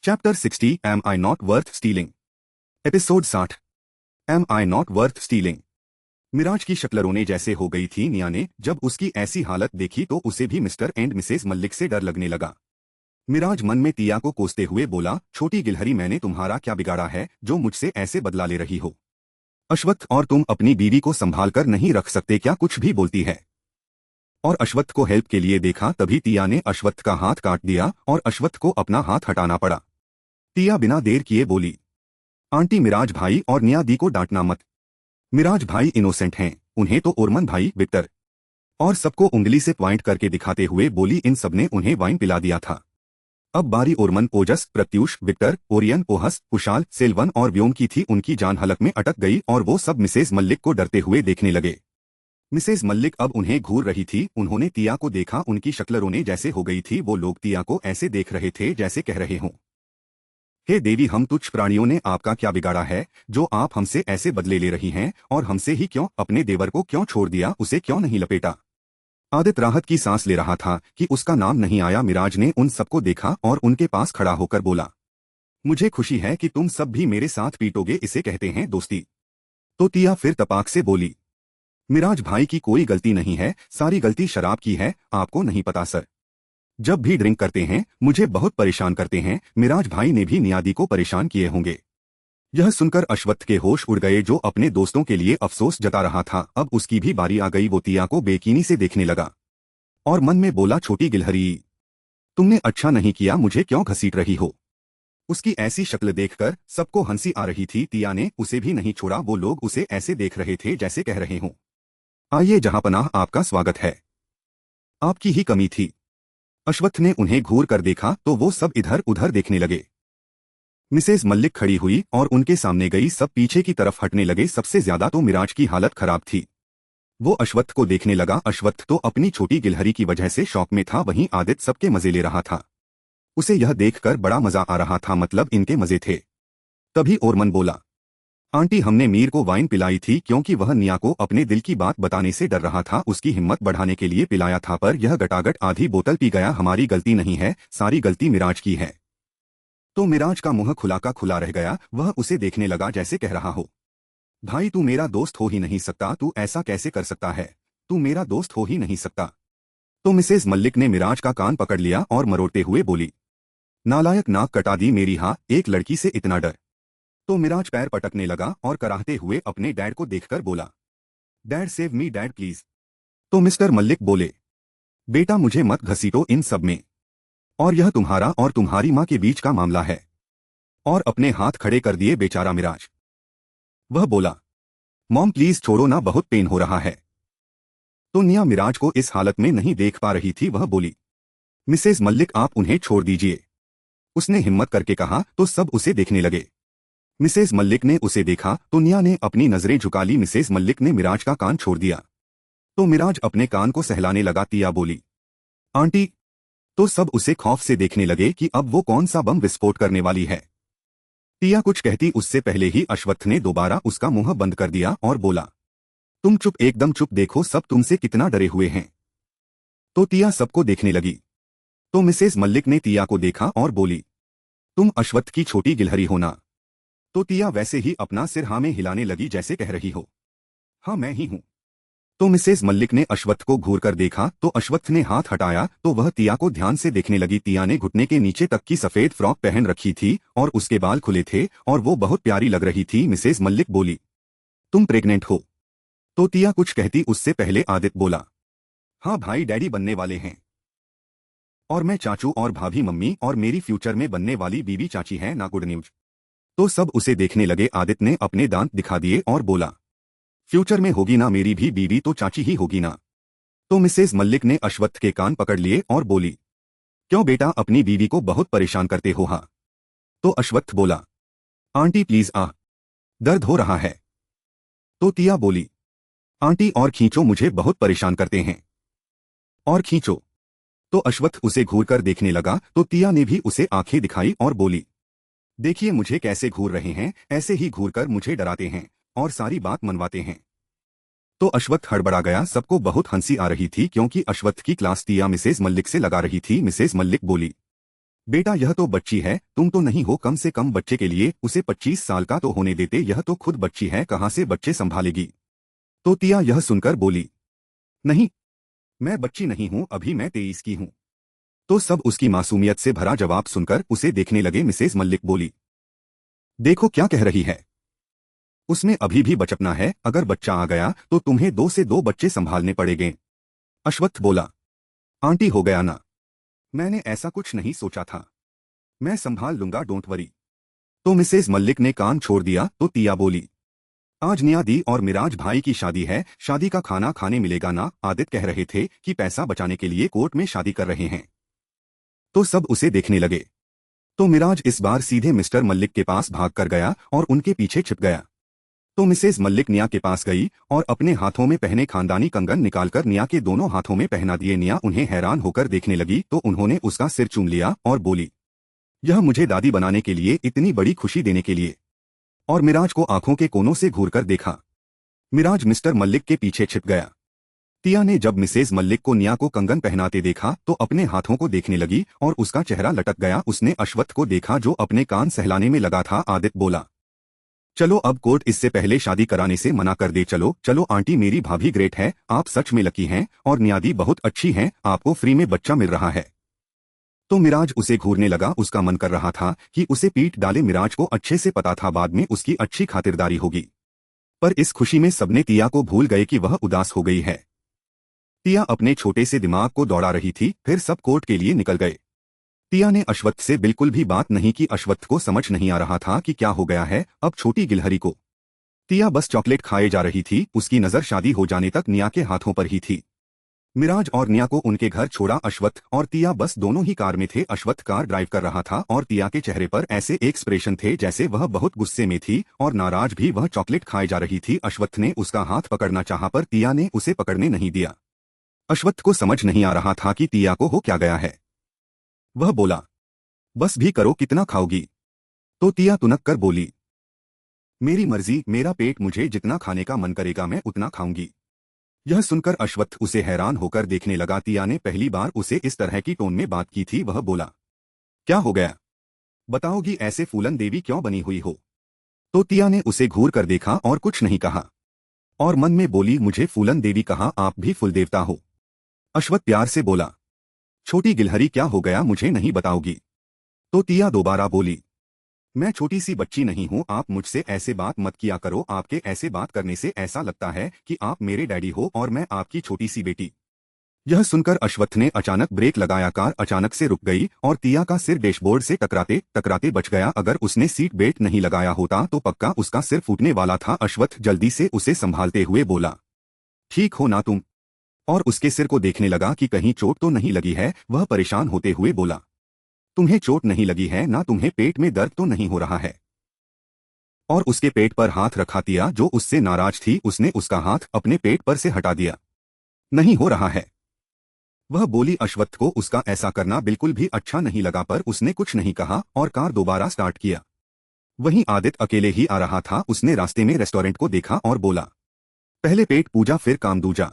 Chapter 60 am I not worth stealing. Episode 60 am I not worth stealing. Miraj की शक्ल रोने जैसे हो गई थी। निया ने जब उसकी ऐसी हालत देखी तो उसे भी मिस्टर एंड मिसेस मल्लिक से डर लगने लगा। मिराज मन में तिया को कोसते हुए बोला, छोटी गिलहरी, मैंने तुम्हारा क्या बिगाड़ा है जो मुझसे ऐसे बदला ले रही हो? अश्वत्थ, और तुम अपनी बीवी को संभाल कर नहीं रख सकते क्या? कुछ भी बोलती है। और अश्वत्थ को हेल्प के लिए देखा तभी तिया ने अश्वत्थ का हाथ काट दिया और अश्वत्थ को अपना हाथ हटाना पड़ा। तिया बिना देर किए बोली, आंटी, मिराज भाई और निया दी को डांटना मत। मिराज भाई इनोसेंट हैं, उन्हें तो ओरमन भाई, विक्टर और सबको उंगली से पॉइंट करके दिखाते हुए बोली, इन सबने उन्हें वाइन पिला दिया था। अब बारी ओरमन, ओजस, प्रत्यूष, विक्टर, ओरियन, ओहस, कुशाल, सेल्वन और व्योम की थी। उनकी जान हलक में अटक गई और वो सब मिसेज मल्लिक को डरते हुए देखने लगे। मिसेज मल्लिक अब उन्हें घूर रही थी। उन्होंने तिया को देखा, उनकी शक्ल रोने जैसे हो गई थी। वो लोग तिया को ऐसे देख रहे थे जैसे कह रहे हों, हे देवी, हम तुच्छ प्राणियों ने आपका क्या बिगाड़ा है जो आप हमसे ऐसे बदले ले रही हैं? और हमसे ही क्यों? अपने देवर को क्यों छोड़ दिया? उसे क्यों नहीं लपेटा? आदित्य राहत की सांस ले रहा था कि उसका नाम नहीं आया। मिराज ने उन सबको देखा और उनके पास खड़ा होकर बोला, मुझे खुशी है कि तुम सब भी मेरे साथ पीटोगे, इसे कहते हैं दोस्ती। तो तिया फिर तपाक से बोली, मिराज भाई की कोई गलती नहीं है, सारी गलती शराब की है। आपको नहीं पता सर, जब भी ड्रिंक करते हैं मुझे बहुत परेशान करते हैं। मिराज भाई ने भी नियादी को परेशान किए होंगे। यह सुनकर अश्वत्थ के होश उड़ गए, जो अपने दोस्तों के लिए अफसोस जता रहा था। अब उसकी भी बारी आ गई। वो तिया को बेकीनी से देखने लगा और मन में बोला, छोटी गिलहरी, तुमने अच्छा नहीं किया, मुझे क्यों घसीट रही हो? उसकी ऐसी शक्ल देखकर सबको हंसी आ रही थी। तिया ने उसे भी नहीं छोड़ा। वो लोग उसे ऐसे देख रहे थे जैसे कह रहे हों, आइए जहांपनाह, आपका स्वागत है, आपकी ही कमी थी। अश्वत्थ ने उन्हें घूर कर देखा तो वो सब इधर उधर देखने लगे। मिसेज मल्लिक खड़ी हुई और उनके सामने गई। सब पीछे की तरफ हटने लगे। सबसे ज्यादा तो मिराज की हालत खराब थी। वो अश्वत्थ को देखने लगा। अश्वत्थ तो अपनी छोटी गिलहरी की वजह से शौक में था, वहीं आदित्य सबके मजे ले रहा था। उसे यह देखकर बड़ा मजा आ रहा था, मतलब इनके मजे थे। तभी ओरमन बोला, आंटी, हमने मीर को वाइन पिलाई थी क्योंकि वह निया को अपने दिल की बात बताने से डर रहा था। उसकी हिम्मत बढ़ाने के लिए पिलाया था, पर यह गटागट आधी बोतल पी गया। हमारी गलती नहीं है, सारी गलती मिराज की है। तो मिराज का मुंह खुला का खुला रह गया। वह उसे देखने लगा जैसे कह रहा हो, भाई तू मेरा दोस्त हो ही नहीं सकता, तू ऐसा कैसे कर सकता है? तू मेरा दोस्त हो ही नहीं सकता। तो मिसेज मल्लिक ने मिराज का कान पकड़ लिया और मरोड़ते हुए बोली, नालायक, नाक कटा दी मेरी, हाँ, एक लड़की से इतना डर? तो मिराज पैर पटकने लगा और कराहते हुए अपने डैड को देखकर बोला, dad save me dad please. तो मिस्टर मल्लिक बोले, बेटा मुझे मत घसीटो इन सब में, और यह तुम्हारा और तुम्हारी माँ के बीच का मामला है। और अपने हाथ खड़े कर दिए बेचारा मिराज। वह बोला, मॉम प्लीज छोड़ो ना, बहुत पेन हो रहा है। तो निया मिराज को इस हालत में नहीं देख पा रही थी। वह बोली, मिसेज मल्लिक आप उन्हें छोड़ दीजिए। उसने हिम्मत करके कहा तो सब उसे देखने लगे। मिसेज मल्लिक ने उसे देखा तो निया ने अपनी नजरें झुका ली। मिसेज मल्लिक ने मिराज का कान छोड़ दिया तो मिराज अपने कान को सहलाने लगा। तिया बोली, आंटी। तो सब उसे खौफ से देखने लगे कि अब वो कौन सा बम विस्फोट करने वाली है। तिया कुछ कहती उससे पहले ही अश्वत्थ ने दोबारा उसका मुंह बंद कर दिया और बोला, तुम चुप, एकदम चुप, देखो सब तुमसे कितना डरे हुए हैं। तो तिया सबको देखने लगी। तो मिसेज मल्लिक ने तिया को देखा और बोली, तुम अश्वत्थ की छोटी गिलहरी हो ना? तो तिया वैसे ही अपना सिर हाँ में हिलाने लगी जैसे कह रही हो, हाँ मैं ही हूं। तो मिसेज मल्लिक ने अश्वत्थ को घूर कर देखा तो अश्वत्थ ने हाथ हटाया तो वह तिया को ध्यान से देखने लगी। तिया ने घुटने के नीचे तक की सफेद फ्रॉक पहन रखी थी और उसके बाल खुले थे और वो बहुत प्यारी लग रही थी। मिसेज मल्लिक बोली, तुम प्रेग्नेंट हो? तो तिया कुछ कहती उससे पहले आदित्य बोला, हाँ भाई, डैडी बनने वाले हैं। और मैं चाचू और भाभी मम्मी और मेरी फ्यूचर में बनने वाली बीवी चाची है ना, गुड न्यूज। तो सब उसे देखने लगे। आदित्य ने अपने दांत दिखा दिए और बोला, फ्यूचर में होगी ना मेरी भी बीवी, तो चाची ही होगी ना। तो मिसेज मल्लिक ने अश्वत्थ के कान पकड़ लिए और बोली, क्यों बेटा, अपनी बीवी को बहुत परेशान करते हो? हाँ। तो अश्वत्थ बोला, आंटी प्लीज, दर्द हो रहा है। तो तिया बोली, आंटी और खींचो, मुझे बहुत परेशान करते हैं, और खींचो। तो अश्वत्थ उसे घूरकर देखने लगा तो तिया ने भी उसे आंखें दिखाई और बोली, देखिए मुझे कैसे घूर रहे हैं, ऐसे ही घूरकर मुझे डराते हैं और सारी बात मनवाते हैं। तो अश्वत्थ हड़बड़ा गया। सबको बहुत हंसी आ रही थी क्योंकि अश्वत्थ की क्लास तिया मिसेज मल्लिक से लगा रही थी। मिसेज मल्लिक बोली, बेटा यह तो बच्ची है, तुम तो नहीं हो, कम से कम बच्चे के लिए उसे 25 साल का तो होने देते, यह तो खुद बच्ची है, कहाँ से बच्चे संभालेगी। तो तिया यह सुनकर बोली, नहीं, मैं बच्ची नहीं हूं, अभी मैं 23 की हूं। तो सब उसकी मासूमियत से भरा जवाब सुनकर उसे देखने लगे। मिसेज मल्लिक बोली, देखो क्या कह रही है, उसमें अभी भी बचपना है, अगर बच्चा आ गया तो तुम्हें 2 से 2 बच्चे संभालने पड़ेंगे। अश्वत्थ बोला, आंटी हो गया ना, मैंने ऐसा कुछ नहीं सोचा था, मैं संभाल लूंगा, डोंट वरी। तो मिसेज मल्लिक ने काम छोड़ दिया तो तिया बोली, आज नियादी और मिराज भाई की शादी है, शादी का खाना खाने मिलेगा ना, आदित्य कह रहे थे कि पैसा बचाने के लिए कोर्ट में शादी कर रहे हैं। तो सब उसे देखने लगे। तो मिराज इस बार सीधे मिस्टर मल्लिक के पास भाग कर गया और उनके पीछे छिप गया। तो मिसेज मल्लिक निया के पास गई और अपने हाथों में पहने खानदानी कंगन निकालकर निया के दोनों हाथों में पहना दिए। निया उन्हें हैरान होकर देखने लगी तो उन्होंने उसका सिर चूम लिया और बोली, यह मुझे दादी बनाने के लिए, इतनी बड़ी खुशी देने के लिए। और मिराज को आंखों के कोनों से घूरकर देखा। मिराज मिस्टर मल्लिक के पीछे छिप गया। तिया ने जब मिसेज मल्लिक को निया को कंगन पहनाते देखा तो अपने हाथों को देखने लगी और उसका चेहरा लटक गया। उसने अश्वत्थ को देखा जो अपने कान सहलाने में लगा था। आदित्य बोला, चलो अब कोर्ट इससे पहले शादी कराने से मना कर दे, चलो चलो आंटी, मेरी भाभी ग्रेट है, आप सच में लकी हैं और नियादी बहुत अच्छी हैं, आपको फ्री में बच्चा मिल रहा है। तो मिराज उसे घूरने लगा। उसका मन कर रहा था कि उसे पीट डाले। मिराज को अच्छे से पता था बाद में उसकी अच्छी खातिरदारी होगी, पर इस खुशी में सबने तिया को भूल गए कि वह उदास हो गई है। तिया अपने छोटे से दिमाग को दौड़ा रही थी। फिर सब कोर्ट के लिए निकल गए। तिया ने अश्वत्थ से बिल्कुल भी बात नहीं की। अश्वत्थ को समझ नहीं आ रहा था कि क्या हो गया है अब छोटी गिलहरी को। तिया बस चॉकलेट खाए जा रही थी। उसकी नजर शादी हो जाने तक निया के हाथों पर ही थी। मिराज और निया को उनके घर छोड़ा अश्वत्थ और तिया बस दोनों ही कार में थे। अश्वत्थ कार ड्राइव कर रहा था और तिया के चेहरे पर ऐसे एक्सप्रेशन थे जैसे वह बहुत गुस्से में थी और नाराज भी। वह चॉकलेट खाए जा रही थी। अश्वत्थ ने उसका हाथ पकड़ना चाहा पर तिया ने उसे पकड़ने नहीं दिया। अश्वत्थ को समझ नहीं आ रहा था कि तिया को हो क्या गया है। वह बोला, बस भी करो, कितना खाओगी। तो तिया तुनक कर बोली, मेरी मर्जी, मेरा पेट, मुझे जितना खाने का मन करेगा मैं उतना खाऊंगी। यह सुनकर अश्वत्थ उसे हैरान होकर देखने लगा। तिया ने पहली बार उसे इस तरह की टोन में बात की थी। वह बोला, क्या हो गया, बताओगी, ऐसे फूलन देवी क्यों बनी हुई हो। तो तिया ने उसे घूर कर देखा और कुछ नहीं कहा और मन में बोली, मुझे फूलन देवी कहा, आप भी फूल देवता हो। अश्वत्थ प्यार से बोला, छोटी गिलहरी क्या हो गया, मुझे नहीं बताओगी। तो तिया दोबारा बोली, मैं छोटी सी बच्ची नहीं हूँ, आप मुझसे ऐसे बात मत किया करो, आपके ऐसे बात करने से ऐसा लगता है कि आप मेरे डैडी हो और मैं आपकी छोटी सी बेटी। यह सुनकर अश्वत्थ ने अचानक ब्रेक लगाया। कार अचानक से रुक गई और तिया का सिर डैशबोर्ड से टकराते टकराते बच गया। अगर उसने सीट बेल्ट नहीं लगाया होता तो पक्का उसका सिर फूटने वाला था। अश्वत्थ जल्दी से उसे संभालते हुए बोला, ठीक हो ना तुम। और उसके सिर को देखने लगा कि कहीं चोट तो नहीं लगी है। वह परेशान होते हुए बोला, तुम्हें चोट नहीं लगी है ना, तुम्हें पेट में दर्द तो नहीं हो रहा है। और उसके पेट पर हाथ रखा। तिया जो उससे नाराज थी उसने उसका हाथ अपने पेट पर से हटा दिया। नहीं हो रहा है, वह बोली। अश्वत्थ को उसका ऐसा करना बिल्कुल भी अच्छा नहीं लगा पर उसने कुछ नहीं कहा और कार दोबारा स्टार्ट किया। वहीं आदित्य अकेले ही आ रहा था। उसने रास्ते में रेस्टोरेंट को देखा और बोला, पहले पेट पूजा फिर काम दूजा।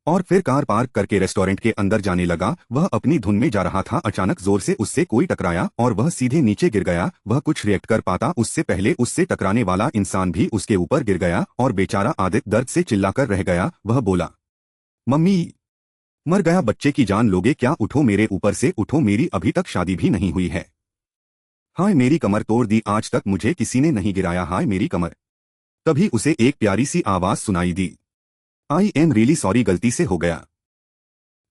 और फिर कार पार्क करके रेस्टोरेंट के अंदर जाने लगा। वह अपनी धुन में जा रहा था। अचानक जोर से उससे कोई टकराया और वह सीधे नीचे गिर गया। वह कुछ रिएक्ट कर पाता उससे पहले उससे टकराने वाला इंसान भी उसके ऊपर गिर गया और बेचारा आदित्य दर्द से चिल्लाकर रह गया। वह बोला, मम्मी, मर गया, बच्चे की जान लोगे क्या, उठो मेरे ऊपर से उठो, मेरी अभी तक शादी भी नहीं हुई है। हाय मेरी कमर तोड़ दी, आज तक मुझे किसी ने नहीं गिराया, हाय मेरी कमर। तभी उसे एक प्यारी सी आवाज सुनाई दी, आई एम रियली सॉरी, गलती से हो गया।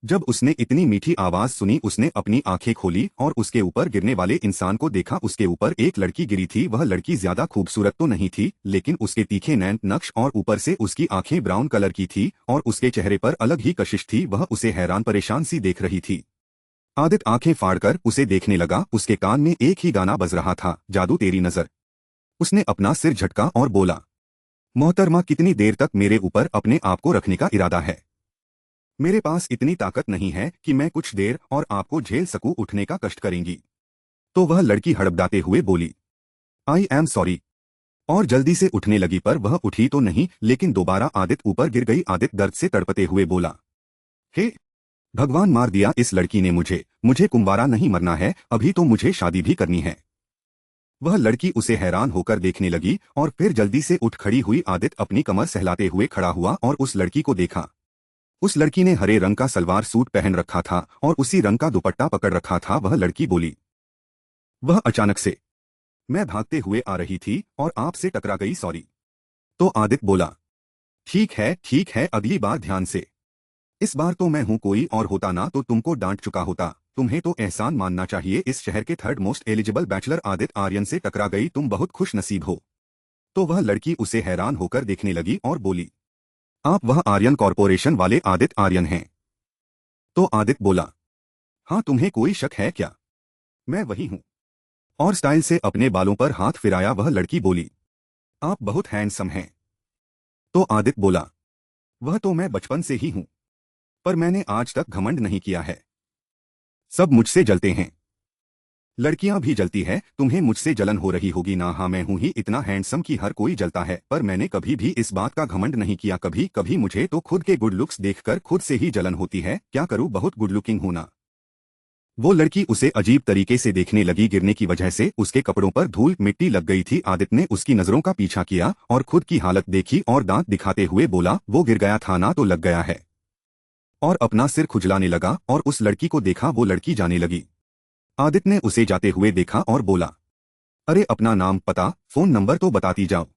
जब उसने इतनी मीठी आवाज सुनी उसने अपनी आंखें खोली और उसके ऊपर गिरने वाले इंसान को देखा। उसके ऊपर एक लड़की गिरी थी। वह लड़की ज्यादा खूबसूरत तो नहीं थी लेकिन उसके तीखे नैन नक्श और ऊपर से उसकी आंखें ब्राउन कलर की थी और उसके चेहरे पर अलग ही कशिश थी। वह उसे हैरान परेशान सी देख रही थी। आदित्य आंखें फाड़कर उसे देखने लगा। उसके कान में एक ही गाना बज रहा था, जादू तेरी नजर। उसने अपना सिर झटका और बोला, मोहतरमा, कितनी देर तक मेरे ऊपर अपने आप को रखने का इरादा है। मेरे पास इतनी ताकत नहीं है कि मैं कुछ देर और आपको झेल सकूं, उठने का कष्ट करेंगी। तो वह लड़की हड़बड़ाते हुए बोली, आई एम सॉरी, और जल्दी से उठने लगी पर वह उठी तो नहीं लेकिन दोबारा आदित्य ऊपर गिर गई। आदित्य दर्द से तड़पते हुए बोला, हे भगवान मार दिया इस लड़की ने मुझे कुंवारा नहीं मरना है, अभी तो मुझे शादी भी करनी है। वह लड़की उसे हैरान होकर देखने लगी और फिर जल्दी से उठ खड़ी हुई। आदित्य अपनी कमर सहलाते हुए खड़ा हुआ और उस लड़की को देखा। उस लड़की ने हरे रंग का सलवार सूट पहन रखा था और उसी रंग का दुपट्टा पकड़ रखा था। वह लड़की बोली, वह अचानक से, मैं भागते हुए आ रही थी और आपसे टकरा गई, सॉरी। तो आदित्य बोला, ठीक है, अगली बार ध्यान से। इस बार तो मैं हूं, कोई और होता ना तो तुमको डांट चुका होता। तुम्हें तो एहसान मानना चाहिए, इस शहर के third most eligible bachelor Aditya Aryan से टकरा गई, तुम बहुत खुश नसीब हो। तो वह लड़की उसे हैरान होकर देखने लगी और बोली, आप वह आर्यन कॉरपोरेशन वाले आदित्य आर्यन हैं? तो आदित्य बोला, हाँ, तुम्हें कोई शक है क्या? मैं वही हूं। और स्टाइल से अपने बालों पर हाथ फिराया। वह लड़की बोली, आप बहुत हैंडसम हैं। तो आदित्य बोला, वह तो मैं बचपन से ही हूं, पर मैंने आज तक घमंड नहीं किया है। सब मुझसे जलते हैं, लड़कियां भी जलती है। तुम्हें मुझसे जलन हो रही होगी ना? हाँ, मैं हूं ही इतना हैंडसम कि हर कोई जलता है, पर मैंने कभी भी इस बात का घमंड नहीं किया। कभी कभी मुझे तो खुद के गुड लुक्स देखकर खुद से ही जलन होती है। क्या करूं, बहुत गुड लुकिंग हूं ना। वो लड़की उसे अजीब तरीके से देखने लगी। गिरने की वजह से उसके कपड़ों पर धूल मिट्टी लग गई थी। आदित्य ने उसकी नजरों का पीछा किया और खुद की हालत देखी और दांत दिखाते हुए बोला, वो गिर गया था ना तो लग गया है। और अपना सिर खुजलाने लगा और उस लड़की को देखा। वो लड़की जाने लगी। आदित्य ने उसे जाते हुए देखा और बोला, अरे अपना नाम, पता, फोन नंबर तो बताती जाओ।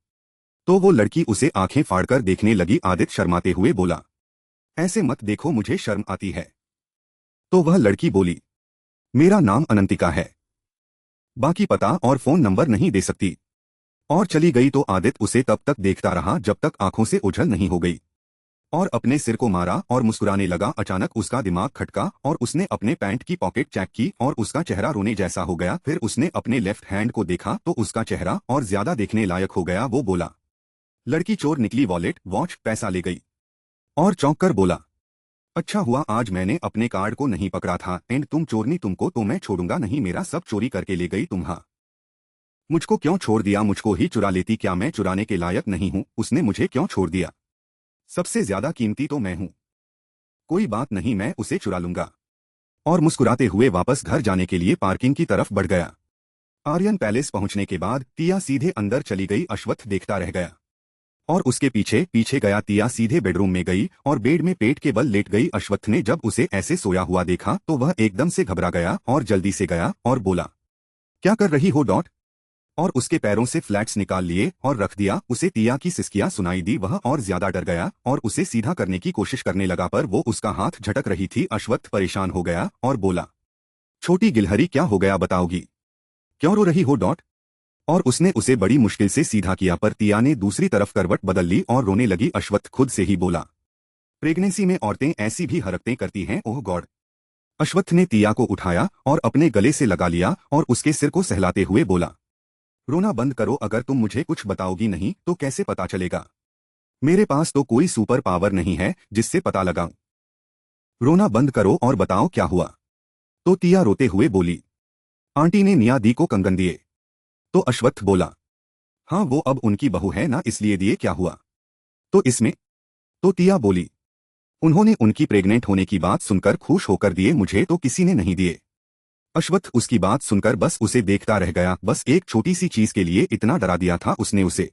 तो वो लड़की उसे आंखें फाड़कर देखने लगी। आदित्य शर्माते हुए बोला, ऐसे मत देखो, मुझे शर्म आती है। तो वह लड़की बोली, मेरा नाम अनंतिका है, बाकी पता और फोन नंबर नहीं दे सकती। और चली गई। तो आदित्य उसे तब तक देखता रहा जब तक आंखों से ओझल नहीं हो गई और अपने सिर को मारा और मुस्कुराने लगा। अचानक उसका दिमाग खटका और उसने अपने पैंट की पॉकेट चेक की और उसका चेहरा रोने जैसा हो गया। फिर उसने अपने लेफ्ट हैंड को देखा तो उसका चेहरा और ज्यादा देखने लायक हो गया। वो बोला, लड़की चोर निकली, वॉलेट, वॉच, पैसा ले गई। और चौंक कर बोला, अच्छा हुआ आज मैंने अपने कार्ड को नहीं पकड़ा था। एंड तुम चोरनी, तुमको तो मैं छोड़ूंगा नहीं, मेरा सब चोरी करके ले गई तुम्हा। मुझको क्यों छोड़ दिया? मुझको ही चुरा लेती, क्या मैं चुराने के लायक नहीं हूं? उसने मुझे क्यों छोड़ दिया? सबसे ज्यादा कीमती तो मैं हूं। कोई बात नहीं, मैं उसे चुरा लूंगा। और मुस्कुराते हुए वापस घर जाने के लिए पार्किंग की तरफ बढ़ गया। आर्यन पैलेस पहुंचने के बाद तिया सीधे अंदर चली गई। अश्वत्थ देखता रह गया और उसके पीछे पीछे गया। तिया सीधे बेडरूम में गई और बेड में पेट के बल लेट गई। अश्वत्थ ने जब उसे ऐसे सोया हुआ देखा तो वह एकदम से घबरा गया और जल्दी से गया और बोला, क्या कर रही हो डॉट? और उसके पैरों से फ्लैट्स निकाल लिए और रख दिया। उसे तिया की सिसकियां सुनाई दी। वह और ज्यादा डर गया और उसे सीधा करने की कोशिश करने लगा, पर वो उसका हाथ झटक रही थी। अश्वत्थ परेशान हो गया और बोला, छोटी गिलहरी, क्या हो गया, बताओगी? क्यों रो रही हो डॉट? और उसने उसे बड़ी मुश्किल से सीधा किया, पर तिया ने दूसरी तरफ करवट बदल ली और रोने लगी। अश्वत्थ खुद से ही बोला, प्रेगनेंसी में औरतें ऐसी भी हरकतें करती हैं, ओह गॉड। अश्वत्थ ने तिया को उठाया और अपने गले से लगा लिया और उसके सिर को सहलाते हुए बोला, रोना बंद करो, अगर तुम मुझे कुछ बताओगी नहीं तो कैसे पता चलेगा? मेरे पास तो कोई सुपर पावर नहीं है जिससे पता लगाऊं। रोना बंद करो और बताओ क्या हुआ। तो तिया रोते हुए बोली, आंटी ने निया दी को कंगन दिए। तो अश्वत्थ बोला, हाँ, वो अब उनकी बहू है ना, इसलिए दिए, क्या हुआ तो इसमें? तो तिया बोली, उन्होंने उनकी प्रेग्नेंट होने की बात सुनकर खुश होकर दिए, मुझे तो किसी ने नहीं दिए। अश्वत्थ उसकी बात सुनकर बस उसे देखता रह गया। बस एक छोटी सी चीज के लिए इतना डरा दिया था उसने उसे।